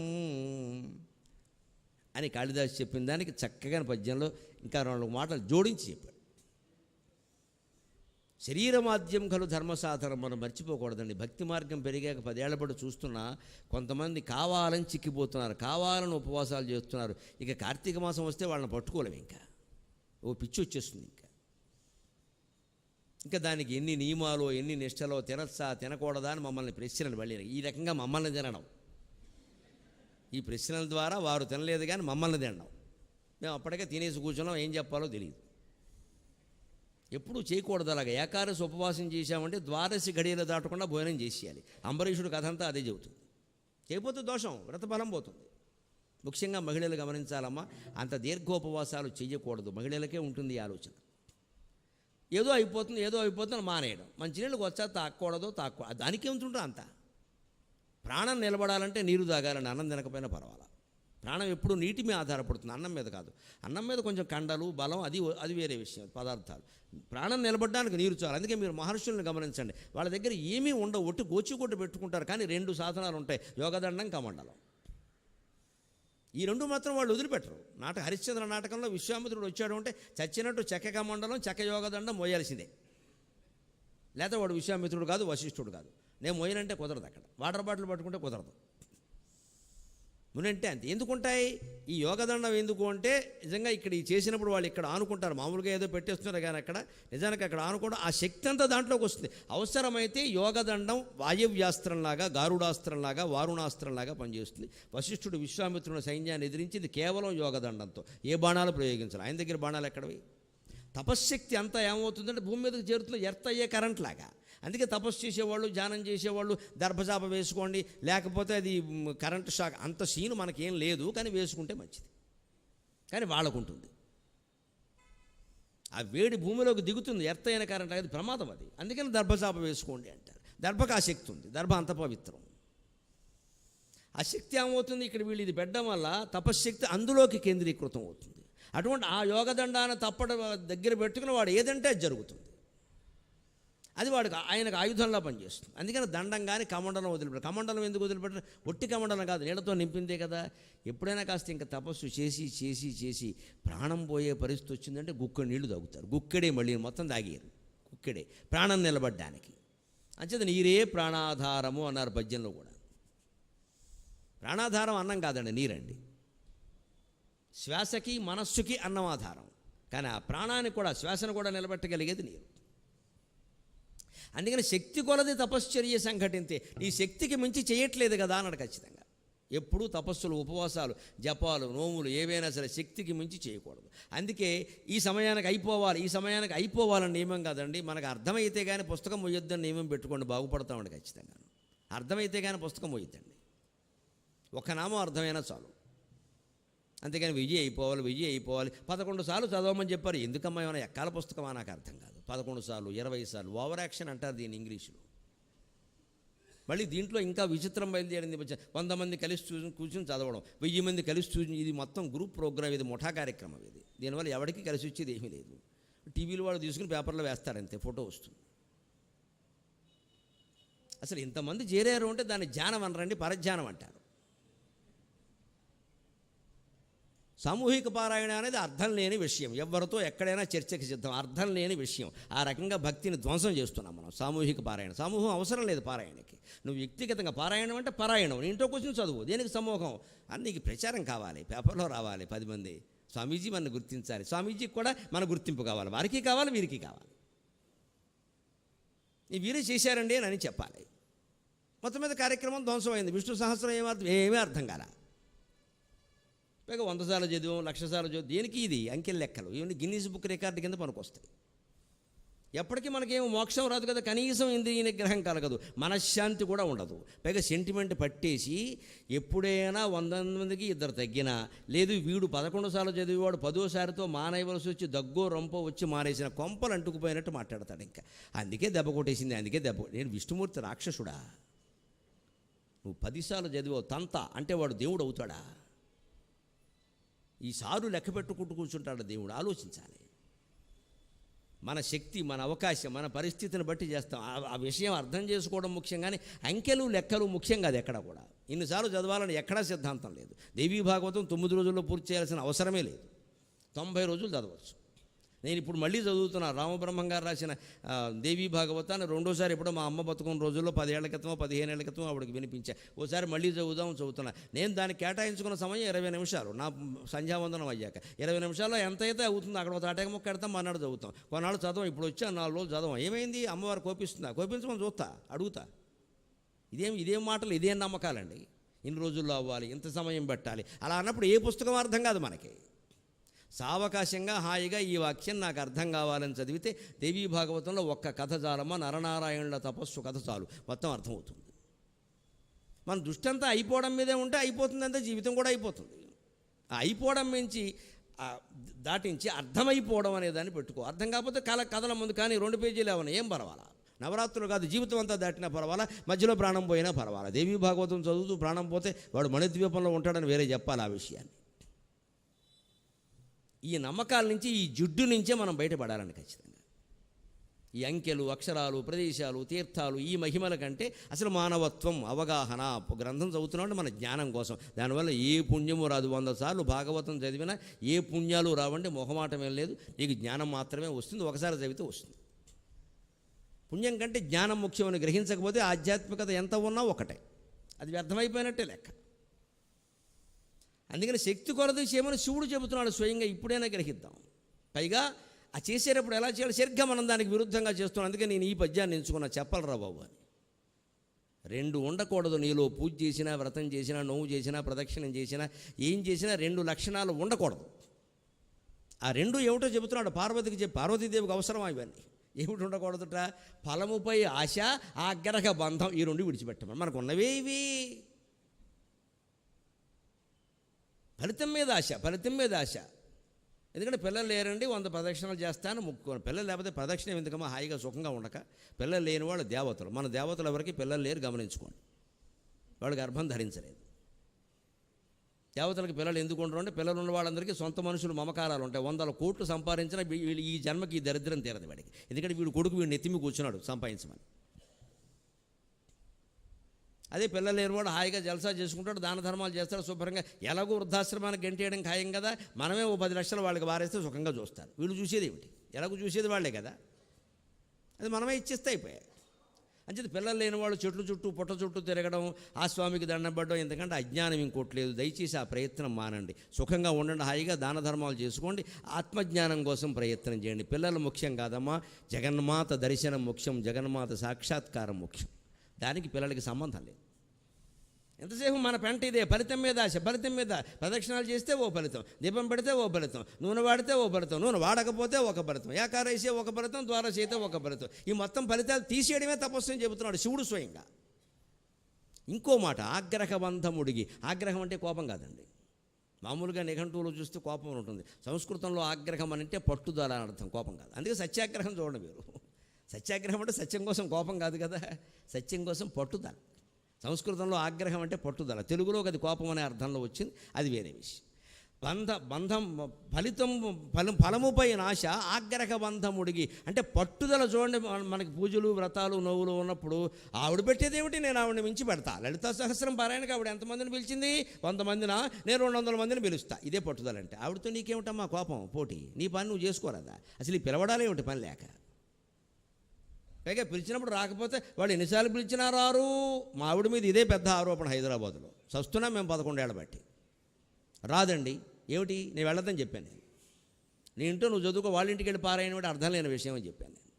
అని కాళిదాసు చెప్పిన దానికి చక్కగా పద్యంలో ఇంకా 2 మాటలు జోడించి చెప్పాడు. శరీరమాద్యం ఖలు ధర్మసాధనం మనం మర్చిపోకూడదండి. భక్తి మార్గం పెరిగాక 10 ఏళ్ల పాటు చూస్తున్నా కొంతమంది కావాలని చిక్కిపోతున్నారు, కావాలని ఉపవాసాలు చేస్తున్నారు. ఇక కార్తీక మాసం వస్తే వాళ్ళని పట్టుకోలేము, ఇంకా ఓ పిచ్చి వచ్చేస్తుంది. ఇంకా దానికి ఎన్ని నియమాలు, ఎన్ని నిష్టలో, తినచ్చా తినకూడదా అని మమ్మల్ని ప్రశ్నలు మళ్ళీ ఈ రకంగా మమ్మల్ని తినడం. ఈ ప్రశ్నల ద్వారా వారు తినలేదు కానీ మమ్మల్ని తినడం. మేము అప్పటికే తినేసి కూర్చున్నాం, ఏం చెప్పాలో తెలియదు. ఎప్పుడూ చేయకూడదు అలాగా. ఏకాదశి ఉపవాసం చేశామంటే ద్వాదశి గడియలు దాటకుండా భోజనం చేసేయాలి. అంబరీషుడు కథ అంతా అదే చెబుతుంది. చేయకపోతే దోషం, వ్రతఫలం పోతుంది. ముఖ్యంగా మహిళలు గమనించాలమ్మా, అంత దీర్ఘోపవాసాలు చేయకూడదు. మహిళలకే ఉంటుంది ఈ ఆలోచన. ఏదో అయిపోతుంది మానేయడం. మంచినీళ్ళకి వచ్చా తాకూడదు, దానికేముంటుంటో అంత. ప్రాణం నిలబడాలంటే నీరు తాగాలని, అన్నం తినకపోయినా పర్వాలా. ప్రాణం ఎప్పుడు నీటి మీద ఆధారపడుతుంది, అన్నం మీద కాదు. అన్నం మీద కొంచెం కండలు, బలం, అది వేరే విషయం, పదార్థాలు. ప్రాణం నిలబడడానికి నీరు చాలు. అందుకే మీరు మహర్షులను గమనించండి, వాళ్ళ దగ్గర ఏమీ ఉండవు, ఒట్టి గోచికొట్టు పెట్టుకుంటారు. కానీ 2 సాధనాలు ఉంటాయి, యోగదండం, కమండలం. ఈ 2 మాత్రం వాళ్ళు వదిలిపెట్టరు. హరిశ్చంద్ర నాటకంలో విశ్వామిత్రుడు వచ్చాడు అంటే చచ్చినట్టు చెక్క కమండలం, చెక్క యోగదండం మోయాల్సిందే. లేకపోతే వాడు విశ్వామిత్రుడు కాదు, వశిష్ఠుడు కాదు. నేను మోయనంటే కుదరదు. అక్కడ వాటర్ బాటిల్ పట్టుకుంటే కుదరదు. మునంటే అంతే. ఎందుకుంటాయి ఈ యోగదండం? ఎందుకు అంటే నిజంగా ఇక్కడ ఈ చేసినప్పుడు వాళ్ళు ఇక్కడ ఆనుకుంటారు. మామూలుగా ఏదో పెట్టేస్తున్నారు కానీ అక్కడ నిజానికి అక్కడ ఆనుకోవడం ఆ శక్తి అంతా దాంట్లోకి వస్తుంది. అవసరమైతే యోగదండం వాయవ్యాస్త్రంలాగా, గారుడాస్త్రంలాగా, వారుణాస్త్రంలాగా పనిచేస్తుంది. వశిష్ఠుడు విశ్వామిత్రుని సైన్యాన్ని ఎదిరించింది కేవలం యోగదండంతో. ఏ బాణాలు ప్రయోగించాలి? ఆయన దగ్గర బాణాలు ఎక్కడవి? తపశ్శక్తి అంతా ఏమవుతుందంటే భూమి మీదకి చేరుతున్న ఎర్త్ అయ్యే కరెంట్ లాగా. అందుకే తపస్సు చేసేవాళ్ళు, ధ్యానం చేసేవాళ్ళు దర్భచాప వేసుకోండి, లేకపోతే అది కరెంటు షాక్, అంత సీను మనకేం లేదు, కానీ వేసుకుంటే మంచిది. కానీ వాళ్ళకుంటుంది. ఆ వేడి భూమిలోకి దిగుతుంది, ఎర్త్ అయిన కరెంట్, అది ప్రమాదం. అది అందుకని దర్భచాప వేసుకోండి అంటారు. దర్భకు ఆ శక్తి ఉంది, దర్భ అంత పవిత్రం. ఆ శక్తి ఏమవుతుంది? ఇక్కడ వీళ్ళు ఇది పెట్టడం వల్ల తపశ్శక్తి అందులోకి కేంద్రీకృతం అవుతుంది. అటువంటి ఆ యోగదండాన్ని తప్పడం దగ్గర పెట్టుకుని వాడు ఏదంటే అది జరుగుతుంది. అది వాడికి ఆయనకు ఆయుధంలా పనిచేస్తుంది. అందుకని దండం కానీ కమండలం వదిలిపెట్టారు. కమండలం ఎందుకు వదిలిపెట్టారు? ఒట్టి కమండలం కాదు, నీళ్ళతో నింపిందే కదా. ఎప్పుడైనా కాస్త ఇంకా తపస్సు చేసి చేసి చేసి ప్రాణం పోయే పరిస్థితి వచ్చిందంటే గుక్కడి నీళ్లు తాగుతారు. గుక్కడే మళ్ళీ మొత్తం తాగారు, గుక్కడే ప్రాణం నిలబడ్డానికి. అంచేత నీరే ప్రాణాధారము అన్నారు పద్యంలో కూడా. ప్రాణాధారం అన్నం కాదండి, నీరండి. శ్వాసకి మనస్సుకి అన్నం ఆధారం, కానీ ఆ ప్రాణాన్ని కూడా, శ్వాసను కూడా నిలబెట్టగలిగేది నీరు. అందుకని శక్తి కొలది తపశ్చర్య సంఘటింతే. ఈ శక్తికి మించి చేయట్లేదు కదా అన్నాడు ఖచ్చితంగా. ఎప్పుడూ తపస్సులు, ఉపవాసాలు, జపాలు, నోములు ఏవైనా సరే శక్తికి మించి చేయకూడదు. అందుకే ఈ సమయానికి అయిపోవాలి, ఈ సమయానికి అయిపోవాలని నియమం కాదండి. మనకు అర్థమైతే కానీ పుస్తకం మొయ్యొద్దని నియమం పెట్టుకోండి, బాగుపడతామండి ఖచ్చితంగా. అర్థమైతే కానీ పుస్తకం మొయ్యొద్దండి, ఒక నామం అర్థమైనా చాలు. అంతేగాని 1000 అయిపోవాలి, 1000 అయిపోవాలి, 11 సార్లు చదవమని చెప్పారు. ఎందుకమ్మా, ఏమైనా ఎక్కాల పుస్తకమా? నాకు అర్థం కాదు. 11 సార్లు, 20 సార్లు, ఓవర్ యాక్షన్ అంటారు దీన్ని ఇంగ్లీషులో. మళ్ళీ దీంట్లో ఇంకా విచిత్రం బయలుదేరింది. 100 మంది కలిసి కూర్చుని చదవడం, 1000 మంది కలిసి చూసి, ఇది మొత్తం గ్రూప్ ప్రోగ్రామ్, ఇది ముఠా కార్యక్రమం. ఇది దీనివల్ల ఎవరికి కలిసి వచ్చేది ఏమీ లేదు. టీవీలో వాళ్ళు తీసుకుని పేపర్లో వేస్తారంతే, ఫోటో వస్తుంది. అసలు ఇంతమంది చేరారు అంటే దాన్ని ధ్యానం అనరండి, పరధ్యానం అంటారు. సామూహిక పారాయణ అనేది అర్థం లేని విషయం, ఎవరితో ఎక్కడైనా చర్చకి సిద్ధం. అర్థం లేని విషయం. ఆ రకంగా భక్తిని ధ్వంసం చేస్తున్నాం మనం. సామూహిక పారాయణ, సమూహం అవసరం లేదు పారాయణకి. నువ్వు వ్యక్తిగతంగా పారాయణం అంటే పారాయణం, నీ ఇంట్లో కూర్చొని చదువు. దేనికి సమూహం? అని నీకు ప్రచారం కావాలి, పేపర్లో రావాలి, 10 మంది స్వామీజీ మనల్ని గుర్తించాలి, స్వామీజీకి కూడా మన గుర్తింపు కావాలి, వారికి కావాలి, వీరికి కావాలి. వీరే చేశారండి అని చెప్పాలి. మొత్తం మీద కార్యక్రమం ధ్వంసమైంది. విష్ణు సహస్రం ఏమీ అర్థం కాల. పైగా 100 సార్లు చదివాం, 1,00,000 సార్లు చదివాం. దేనికి? ఇది అంకెల లెక్కలు. ఇవన్నీ గిన్నీస్ బుక్ రికార్డు కింద పనికొస్తాయి. ఎప్పటికీ మనకేమో మోక్షం రాదు కదా, కనీసం ఇంద్రియ నిగ్రహం కలగదు, మనశ్శాంతి కూడా ఉండదు. పైగా సెంటిమెంట్ పట్టేసి ఎప్పుడైనా 100 మందికి 2 తగ్గినా, లేదు వీడు 11 సార్లు చదివేవాడు 10వ సారితో మానేయవలసి వచ్చి దగ్గో రొంపో వచ్చి మానేసిన కొంపలు అంటుకుపోయినట్టు మాట్లాడతాడు. ఇంకా అందుకే దెబ్బ కొట్టేసింది, అందుకే దెబ్బ. నేను విష్ణుమూర్తి రాక్షసుడా? నువ్వు 10 సార్లు చదివావు తంత అంటే వాడు దేవుడు అవుతాడా? ఈ సారు లెక్క పెట్టుకుంటూ కూర్చుంటాడు దేవుడు. ఆలోచించాలి. మన శక్తి, మన అవకాశం, మన పరిస్థితిని బట్టి చేస్తాం. ఆ విషయం అర్థం చేసుకోవడం ముఖ్యం, కానీ అంకెలు లెక్కలు ముఖ్యం కాదు ఎక్కడ కూడా. ఇన్నిసార్లు చదవాలని ఎక్కడా సిద్ధాంతం లేదు. దేవీ భాగవతం 9 రోజుల్లో పూర్తి చేయాల్సిన అవసరమే లేదు, 90 రోజులు చదవచ్చు. నేను ఇప్పుడు మళ్ళీ చదువుతున్నా రామబ్రహ్మం గారు రాసిన దేవీ భాగవతాన్ని. రెండోసారి ఎప్పుడో మా అమ్మ బతుకున్న రోజుల్లో 10 ఏళ్ల క్రితమో 15 ఏళ్ల క్రితమో ఆవిడకి వినిపించా. ఓసారి మళ్ళీ చదువుతున్నా. నేను దానికి కేటాయించుకున్న సమయం 20 నిమిషాలు. నా సంధ్యావందనం అయ్యాక 20 నిమిషాల్లో ఎంత అయితే అవుతుందో అక్కడ ఒక తాటక మొక్క ఎడతాం, మన్నాడు చదువుతాం. కొన్నాళ్ళు చదవం. ఇప్పుడు వచ్చా 4 రోజులు చదవం. ఏమైంది? అమ్మవారు కోపిస్తుందా? కోపించమని చూస్తా, అడుగుతా. ఇదేం మాటలు, ఇదేం నమ్మకాలండి? ఇన్ని రోజుల్లో అవ్వాలి, ఇంత సమయం పెట్టాలి, అలా అన్నప్పుడు ఏ పుస్తకం అర్థం కాదు మనకి. సావకాశంగా హాయిగా ఈ వాక్యం నాకు అర్థం కావాలని చదివితే దేవీ భాగవతంలో ఒక్క కథ చాలమ్మా, నరనారాయణుల తపస్సు కథ చాలు, మొత్తం అర్థమవుతుంది. మన దృష్టి అంతా అయిపోవడం మీదే ఉంటే అయిపోతుంది, అంతే జీవితం కూడా అయిపోతుంది. ఆ అయిపోవడం మించి దాటించి అర్థమైపోవడం అనేదాన్ని పెట్టుకో. అర్థం కాకపోతే కథల ముందు కానీ 2 పేజీలు ఏమన్నా ఏం పర్వాలా. నవరాత్రులు కాదు, జీవితం అంతా దాటినా పర్వాలా, మధ్యలో ప్రాణం పోయినా పర్వాలా. దేవీ భాగవతం చదువుతూ ప్రాణం పోతే వాడు మణిద్వీపంలో ఉంటాడని వేరే చెప్పాలి ఆ విషయాన్ని. ఈ నమ్మకాల నుంచి, ఈ జిడ్డు నుంచే మనం బయటపడాలని ఖచ్చితంగా. ఈ అంకెలు, అక్షరాలు, ప్రదేశాలు, తీర్థాలు, ఈ మహిమల కంటే అసలు మానవత్వం, అవగాహన. గ్రంథం చదువుతున్నామంటే మన జ్ఞానం కోసం. దానివల్ల ఏ పుణ్యము రాదు. 100 సార్లు భాగవతం చదివినా ఏ పుణ్యాలు రావండి, మొహమాటమే లేదు. నీకు జ్ఞానం మాత్రమే వస్తుంది, ఒకసారి చదివితే వస్తుంది. పుణ్యం కంటే జ్ఞానం ముఖ్యమని గ్రహించకపోతే ఆధ్యాత్మికత ఎంత ఉన్నా ఒకటే, అది వ్యర్థమైపోయినట్టే లెక్క. అందుకని శక్తి కొలది చేయమని శివుడు చెబుతున్నాడు స్వయంగా. ఇప్పుడైనా గ్రహిద్దాం. పైగా ఆ చేసేటప్పుడు ఎలా చేయాలి, సరిగ్గా మనం దానికి విరుద్ధంగా చేస్తున్నాం. అందుకే నేను ఈ పద్యాన్ని ఎంచుకున్నా, చెప్పాలరా బాబు అని. రెండు ఉండకూడదు నీలో. పూజ చేసినా, వ్రతం చేసినా, నోవు చేసినా, ప్రదక్షిణం చేసినా, ఏం చేసినా రెండు లక్షణాలు ఉండకూడదు. ఆ రెండు ఏమిటో చెబుతున్నాడు. పార్వతికి చెప్పి, పార్వతీదేవికి అవసరమా ఇవన్నీ? ఏమిటి ఉండకూడదుట? ఫలముపై ఆశ, ఆగ్రహ బంధం, ఈ రెండు విడిచిపెట్టమని. మనకు ఉన్నవే ఇవి. ఫలితం మీద ఆశ, ఫలితం మీద ఆశ. ఎందుకంటే పిల్లలు లేరండి, 100 ప్రదక్షిణలు చేస్తాను ముక్కుని. పిల్లలు లేకపోతే ప్రదక్షిణ ఎందుకమ్మా, హాయిగా సుఖంగా ఉండక. పిల్లలు లేని వాళ్ళు దేవతలు. మన దేవతలు ఎవరికి పిల్లలు లేరు, గమనించుకోండి. వాళ్ళు గర్భం ధరించలేదు. దేవతలకు పిల్లలు ఎందుకు ఉండరు అంటే, పిల్లలు ఉన్న వాళ్ళందరికీ సొంత మనుషులు మమకారాలు ఉంటాయి. 100 కోట్లు సంపాదించిన ఈ జన్మకి ఈ దరిద్రం తీరదు వాడికి. ఎందుకంటే వీడు కొడుకు వీడు నెత్తిమి కూర్చున్నాడు సంపాదించమని. అదే పిల్లలు లేనివాడు హాయిగా జలసా చేసుకుంటాడు, దాన ధర్మాలు చేస్తాడు శుభ్రంగా. ఎలాగో వృద్ధాశ్రమానికి గంటేయడం ఖాయం కదా, మనమే 10 లక్షలు వాళ్ళకి వారేస్తే సుఖంగా చూస్తారు. వీళ్ళు చూసేది ఏమిటి? ఎలాగో చూసేది వాళ్ళే కదా, అది మనమే ఇచ్చేస్తే అయిపోయాయి. అంచేది పిల్లలు లేనివాళ్ళు చెట్లు చుట్టూ పుట్ట చుట్టూ తిరగడం, ఆ స్వామికి దండం పడడం, ఎందుకంటే అజ్ఞానం ఇంకోట్లేదు. దయచేసి ఆ ప్రయత్నం మానండి. సుఖంగా ఉండండి, హాయిగా దాన ధర్మాలు చేసుకోండి, ఆత్మజ్ఞానం కోసం ప్రయత్నం చేయండి. పిల్లలు ముఖ్యం కాదమ్మా, జగన్మాత దర్శనం ముఖ్యం, జగన్మాత సాక్షాత్కారం ముఖ్యం. దానికి పిల్లలకి సంబంధం లేదు. ఎంతసేపు మన పెంట ఇదే, ఫలితం మీద ఆశ, ఫలితం మీద. ప్రదక్షిణాలు చేస్తే ఓ ఫలితం, దీపం పెడితే ఓ ఫలితం, నూనె వాడితే ఓ ఫలితం, నూనె వాడకపోతే ఒక ఫలితం, ఏకాదశి ఒక ఫలితం, ద్వాదశి అయితే ఒక ఫలితం. ఈ మొత్తం ఫలితాలు తీసేయడమే తపస్సు అని చెబుతున్నాడు శివుడు స్వయంగా. ఇంకో మాట, ఆగ్రహబంధముడిగి. ఆగ్రహం అంటే కోపం కాదండి. మామూలుగా నిఘంటువులు చూస్తే కోపం ఉంటుంది. సంస్కృతంలో ఆగ్రహం అంటే పట్టుదల అని అర్థం, కోపం కాదు. అందుకే సత్యాగ్రహం చూడండి మీరు. సత్యాగ్రహం అంటే సత్యం కోసం కోపం కాదు కదా, సత్యం కోసం పట్టుదల. సంస్కృతంలో ఆగ్రహం అంటే పట్టుదల, తెలుగులో అది కోపం అనే అర్థంలో వచ్చింది, అది వేరే విషయం. బంధం ఫలముపై నాశ, ఆగ్రహ బంధముడిగి అంటే పట్టుదల. చూడండి, మనకి పూజలు వ్రతాలు నోవులు ఉన్నప్పుడు ఆవిడ పెట్టేది ఏమిటి, నేను ఆవిడని మించి పెడతా. లలితా సహస్రం పారాయణకి ఆవిడ ఎంతమందిని పిలిచింది? 100 మందినా, నేను 200 మందిని పిలుస్తా. ఇదే పట్టుదల అంటే. ఆవిడతో నీకేమిటమ్మా కోపం, పోటీ? నీ పని నువ్వు చేసుకోరాదా? అసలు ఈ పిలవడాలే ఏమిటి పని లేక? పైగా పిలిచినప్పుడు రాకపోతే వాళ్ళు ఎన్నిసార్లు పిలిచినా రారు. మా ఆవిడ మీద ఇదే పెద్ద ఆరోపణ హైదరాబాద్లో. చస్తున్నా మేము 11 ఏళ్ళ బట్టి. రాదండి, ఏమిటి? నేను వెళ్ళొద్దని చెప్పాను. నీ ఇంట్లో నువ్వు చదువుకో, వాళ్ళ ఇంటికి వెళ్ళి పారాయణ కూడా అర్థం లేని విషయం అని చెప్పాను నేను.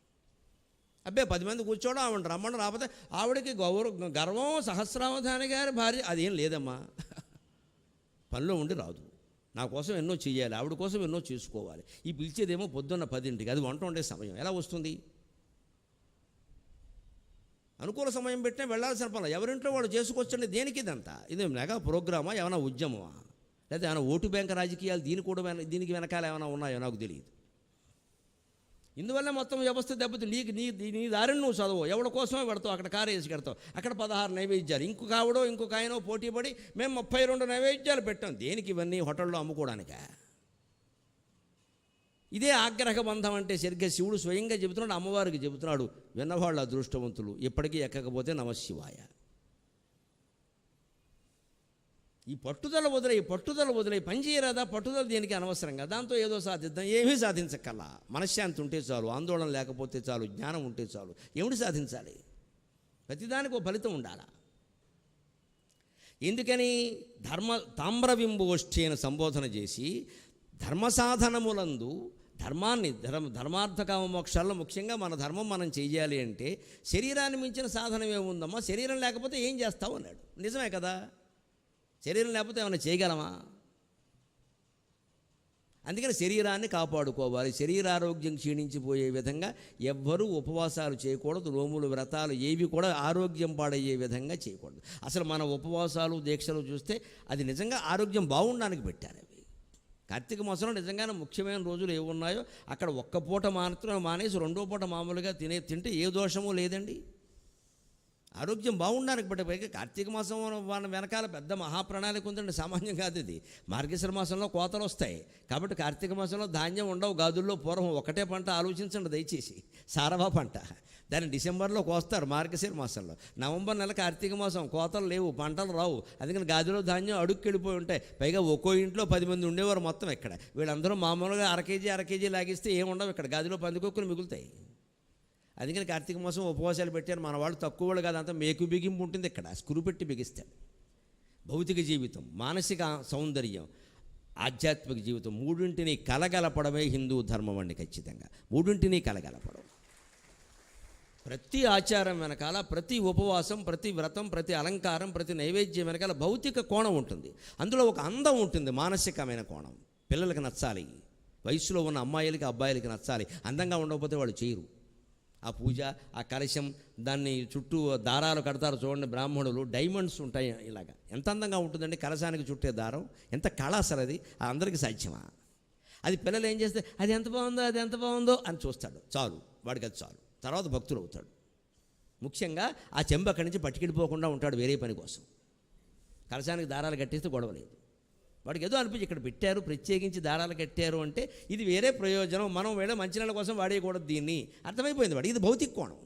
అబ్బే 10 మంది కూర్చోవడం, ఆవిడ రమ్మని, రాకపోతే ఆవిడకి గర్వం. సహస్రావధాని గారి భార్య అదేం లేదమ్మా, పనిలో ఉండి రాదు. నా కోసం ఎన్నో చెయ్యాలి, ఆవిడ కోసం ఎన్నో చేసుకోవాలి. ఈ పిలిచేదేమో పొద్దున్న 10ంటికి, అది వంట వండే సమయం ఎలా వస్తుంది? అనుకూల సమయం పెట్టినా వెళ్ళాల్సిన పనులు ఎవరింట్లో వాళ్ళు చేసుకొచ్చండి. దేనికి ఇదంతా? ఇది మెగా ప్రోగ్రామా, ఏమైనా ఉద్యమమా, లేదా ఏమైనా ఓటు బ్యాంక్ రాజకీయాలు దీనికి వెనకాల ఏమైనా ఉన్నాయో నాకు తెలియదు. ఇందువల్ల మొత్తం వ్యవస్థ దెబ్బతి. నీ దారిని నువ్వు చదువు, ఎవరి కోసమే పెడతావు, అక్కడ కారేసి కడతావు. అక్కడ 16 నైవేద్యాలు, ఇంకొక ఆయనో పోటీ పడి మేము 32 నైవేద్యాలు పెట్టాం. దేనికి ఇవన్నీ? హోటల్లో అమ్ముకోవడానికా? ఇదే ఆగ్రహ బంధం అంటే. సరిగ్గా శివుడు స్వయంగా చెబుతున్నాడు, అమ్మవారికి చెబుతున్నాడు, విన్నవాళ్ళు అదృష్టవంతులు, ఎప్పటికీ ఎక్కకపోతే నమశివాయ. ఈ పట్టుదల వదిలే పని చేయరాదా? పట్టుదల దేనికి అనవసరంగా, దాంతో ఏదో సాధిద్దాం. ఏమీ సాధించక్కల్లా. మనశ్శాంతి ఉంటే చాలు, ఆందోళన లేకపోతే చాలు, జ్ఞానం ఉంటే చాలు. ఏమిటి సాధించాలి? ప్రతిదానికి ఒక ఫలితం ఉండాలా. ఎందుకని? తామ్రవింబోష్ఠి అని సంబోధన చేసి ధర్మసాధనములందు ధర్మార్థ కామ మోక్షాల్లో ముఖ్యంగా మన ధర్మం మనం చేయాలి అంటే శరీరాన్ని మించిన సాధనం ఏముందమ్మా? శరీరం లేకపోతే ఏం చేస్తావు అన్నాడు. నిజమే కదా, శరీరం లేకపోతే ఏమైనా చేయగలమా? అందుకని శరీరాన్ని కాపాడుకోవాలి. శరీరారోగ్యం క్షీణించిపోయే విధంగా ఎవ్వరూ ఉపవాసాలు చేయకూడదు. నోములు వ్రతాలు ఏవి కూడా ఆరోగ్యం పాడయ్యే విధంగా చేయకూడదు. అసలు మన ఉపవాసాలు దీక్షలు చూస్తే అది నిజంగా ఆరోగ్యం బాగుండడానికి పెట్టారు. అవి కార్తీక మాసంలో నిజంగానే ముఖ్యమైన రోజులు ఏవి ఉన్నాయో అక్కడ ఒక్క పూట మాత్రం మానేసి 2వ పూట మామూలుగా తింటే ఏ దోషమూ లేదండి. ఆరోగ్యం బాగుండడానికి బట్టి. పైగా కార్తీక మాసం వాళ్ళ వెనకాల పెద్ద మహాప్రణాళిక ఉందండి, సామాన్యం కాదు ఇది. మార్గశిర మాసంలో కోతలు వస్తాయి కాబట్టి కార్తీక మాసంలో ధాన్యం ఉండవు. గాదుల్లో పూర్వం ఒకటే పంట ఆలోచించండి దయచేసి, సారవా పంట. దాన్ని డిసెంబర్లో కోస్తారు మార్గశిర మాసంలో. నవంబర్ నెల కార్తీక మాసం, కోతలు లేవు, పంటలు రావు. అందుకని గాదిలో ధాన్యం అడుక్కెళ్ళిపోయి ఉంటాయి. పైగా ఒక్కో ఇంట్లో 10 మంది ఉండేవారు మొత్తం. ఇక్కడ వీళ్ళందరూ మామూలుగా అర కేజీ లాగిస్తే ఏముండవు. ఇక్కడ గాదిలో పందికొక్కులు మిగులుతాయి. అందుకని కార్తీక మాసం ఉపవాసాలు పెట్టారు. మన వాళ్ళు తక్కువ వాళ్ళు కాదు, అంతా మేకు బిగింపు ఉంటుంది. ఇక్కడ స్క్రూ పెట్టి బిగిస్తాడు. భౌతిక జీవితం, మానసిక సౌందర్యం, ఆధ్యాత్మిక జీవితం, మూడింటిని కలగలపడమే హిందూ ధర్మం అండి. ఖచ్చితంగా మూడింటిని కలగలపడం. ప్రతి ఆచారం వెనకాల, ప్రతి ఉపవాసం, ప్రతి వ్రతం, ప్రతి అలంకారం, ప్రతి నైవేద్యం వెనకాల భౌతిక కోణం ఉంటుంది. అందులో ఒక అందం ఉంటుంది, మానసికమైన కోణం. పిల్లలకి నచ్చాలి, వయసులో ఉన్న అమ్మాయిలకి అబ్బాయిలకి నచ్చాలి. అందంగా ఉండకపోతే వాళ్ళు చేయరు. ఆ పూజ, ఆ కలశం, దాన్ని చుట్టూ దారాలు కడతారు చూడండి బ్రాహ్మణులు, డైమండ్స్ ఉంటాయి ఇలాగా. ఎంత అందంగా ఉంటుందండి కలశానికి చుట్టే దారం, ఎంత కళ అసలు అది. అందరికీ సాధ్యమా? అది పిల్లలు ఏం చేస్తే అది ఎంత బాగుందో, అది ఎంత బాగుందో అని చూస్తాడు, చాలు, వాడికి అది చాలు. తర్వాత భక్తులు అవుతాడు. ముఖ్యంగా ఆ చెంబు అక్కడి నుంచి పట్టుకెళ్ళిపోకుండా ఉంటాడు వేరే పని కోసం. కలశానికి దారాలు కట్టేస్తే గొడవ లేదు. వాడికి ఏదో అనిపించి ఇక్కడ పెట్టారు, ప్రత్యేకించి దారాలు కట్టారు అంటే ఇది వేరే ప్రయోజనం, మనం వేళ మంచినీళ్ళ కోసం వాడేయకూడదు దీన్ని, అర్థమైపోయింది వాడికి. ఇది భౌతిక కోణం.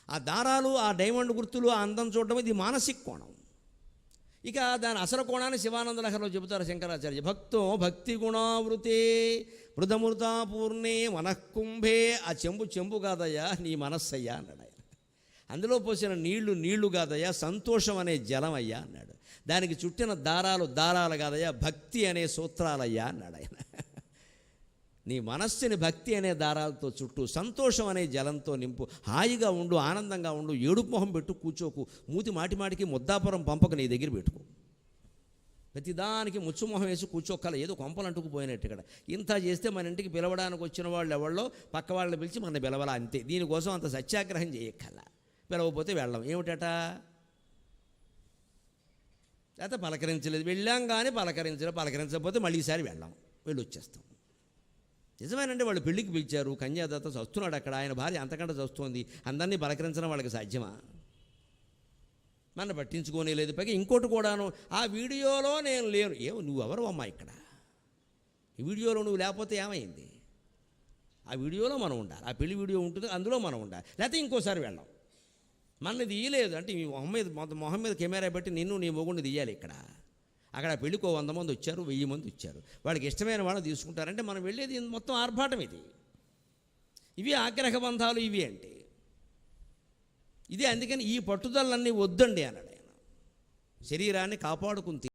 ఆ దారాలు, ఆ డైమండ్ గుర్తులు, ఆ అందం చూడడం, ఇది మానసిక కోణం. ఇక దాని అసలు కోణాన్ని శివానంద లహరిలో చెబుతారు శంకరాచార్య. భక్తో భక్తి గుణావృతే మృదమృతా పూర్ణే మనఃకుంభే. ఆ చెంబు కాదయ్యా, నీ మనస్సయ్యా అన్నాడు ఆయన. అందులో పోసిన నీళ్లు కాదయ్యా, సంతోషం అనే జలం అయ్యా అన్నాడు. దానికి చుట్టిన దారాలు కాదయ్యా, భక్తి అనే సూత్రాలయ్యా అన్నాడు ఆయన. నీ మనస్సుని భక్తి అనే దారాలతో చుట్టూ, సంతోషం అనే జలంతో నింపు, హాయిగా ఉండు, ఆనందంగా ఉండు, ఏడుపు మొహం పెట్టు కూర్చోకు, మూతి మాటికి ముద్దాపురం పంపక నీ దగ్గర పెట్టుకో. ప్రతిదానికి ముచ్చుమొహం వేసి కూర్చోక్కల, ఏదో కొంపలు అంటుకుపోయినట్టు. ఇక్కడ ఇంత చేస్తే మన ఇంటికి పిలవడానికి వచ్చిన వాళ్ళు ఎవళ్ళో పక్క వాళ్ళని పిలిచి మన పిలవాలా అంతే. దీనికోసం అంత సత్యాగ్రహం చేయక్కల. పిలవకపోతే వెళ్ళం ఏమిటట, లేకపోతే పలకరించలేదు, వెళ్ళాం కానీ పలకరించకపోతే మళ్ళీ ఈసారి వెళ్ళి వచ్చేస్తాం. నిజమేనండి, వాళ్ళు పెళ్ళికి పిలిచారు, కన్యాదాత చస్తున్నాడు అక్కడ, ఆయన భార్య అంతకంటే చస్తుంది, అందరినీ పలకరించడం వాళ్ళకి సాధ్యమా? మన పట్టించుకోనే లేదు. పైగా ఇంకోటి కూడాను, ఆ వీడియోలో నేను లేను. నువ్వెవరు అమ్మా ఇక్కడ? ఈ వీడియోలో నువ్వు లేకపోతే ఏమైంది? ఆ వీడియోలో మనం ఉండాలి, ఆ పెళ్లి వీడియో ఉంటుంది, అందులో మనం ఉండాలి, లేకపోతే ఇంకోసారి వెళ్ళాం. మనది తీయలేదు అంటే మీ మొహం మీద కెమెరా పెట్టి నిన్ను నీ మొగుడిని తీయాలి ఇక్కడ. అక్కడ పెళ్ళికో 100 మంది వచ్చారు, 1000 మంది వచ్చారు, వాళ్ళకి ఇష్టమైన వాళ్ళు తీసుకుంటారంటే మనం వెళ్ళేది మొత్తం ఆర్భాటం. ఇవి ఆగ్రహ బంధాలు ఇవి అంటే ఇదే. అందుకని ఈ పట్టుదలన్నీ వద్దండి అన్నాడు ఆయన. శరీరాన్ని కాపాడుకుని